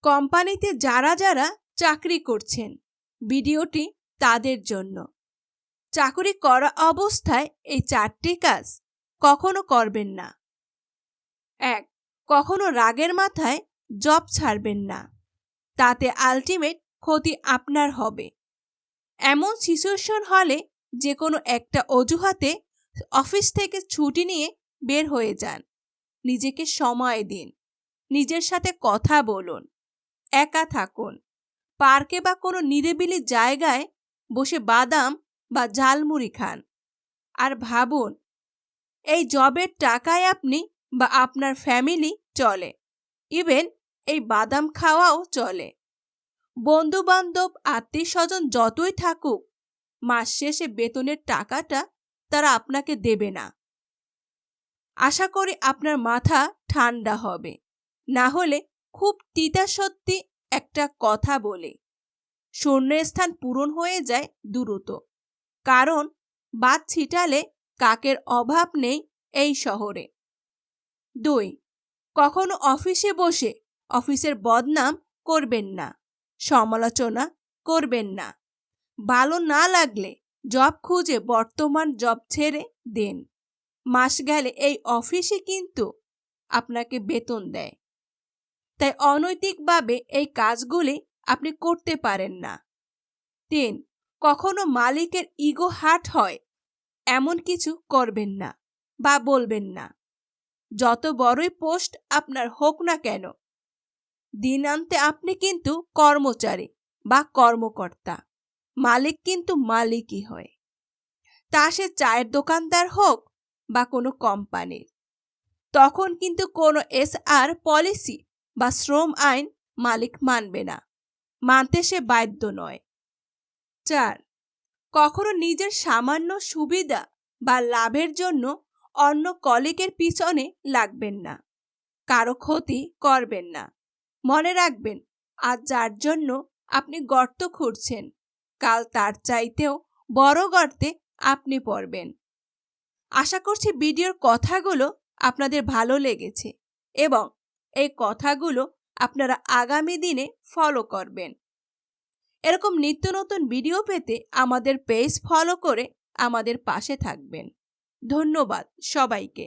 কোম্পানিতে যারা যারা চাকরি করছেন, ভিডিওটি তাদের জন্য। চাকরি করা অবস্থায় এই 4টি কাজ কখনো করবেন না। 1. কখনো রাগের মাথায় জব ছাড়বেন না, তাতে আলটিমেট ক্ষতি আপনার হবে। এমন সিচুয়েশন হলে যে কোনো একটা অজুহাতে অফিস থেকে ছুটি নিয়ে বের হয়ে যান। নিজেকে সময় দিন, নিজের সাথে কথা বলুন, একা থাকুন, পার্কে বা কোনো নিরিবিলি জায়গায় বসে বাদাম বা ঝালমুড়ি খান। আর ভাবুন, এই জবের টাকায় আপনি বা আপনার ফ্যামিলি চলে, ইভেন এই বাদাম খাওয়াও চলে। বন্ধু বান্ধব আত্মীয় স্বজন যতই থাকুক, মাস শেষে বেতনের টাকাটা তারা আপনাকে দেবে না। আশা করি আপনার মাথা ঠান্ডা হবে। না হলে খুব তিতা সত্যি একটা কথা বলে, শূন্যস্থান পূরণ হয়ে যায় দ্রুত। কারণ বাদ ছিটালে কাকের অভাব নেই এই শহরে। 2. কখনো অফিসে বসে অফিসের বদনাম করবেন না, সমালোচনা করবেন না। ভালো না লাগলে জব খুঁজে বর্তমান জব ছেড়ে দেন। মাস গেলে এই অফিসে কিন্তু আপনাকে বেতন দেয়, তাই অনৈতিকভাবে এই কাজগুলি আপনি করতে পারেন না। 3. কখনো মালিকের ইগো হার্ট হয় এমন কিছু করবেন না বা বলবেন না। যত বড়ই পোস্ট আপনার হোক না কেন, দিনান্তে আপনি কিন্তু কর্মচারী বা কর্মকর্তা, মালিক কিন্তু মালিকই হয়। তা সে চায়ের দোকানদার হোক বা কোনো কোম্পানির। তখন কিন্তু কোনো HR পলিসি বা শ্রম আইন মালিক মানবে না, মানতে সে বাধ্য নয়। 4. কখনো নিজের সামান্য সুবিধা বা লাভের জন্য অন্য কলিগের পিছনে লাগবেন না, কারো ক্ষতি করবেন না। মনে রাখবেন, আজ যার জন্য আপনি গর্ত খুঁড়ছেন, কাল তার চাইতেও বড় গর্তে আপনি পড়বেন। আশা করছি ভিডিওর কথাগুলো আপনাদের ভালো লেগেছে এবং এই কথাগুলো আপনারা আগামী দিনে ফলো করবেন। এরকম নিত্য নতুন ভিডিও পেতে আমাদের পেজ ফলো করে আমাদের পাশে থাকবেন। ধন্যবাদ সবাইকে।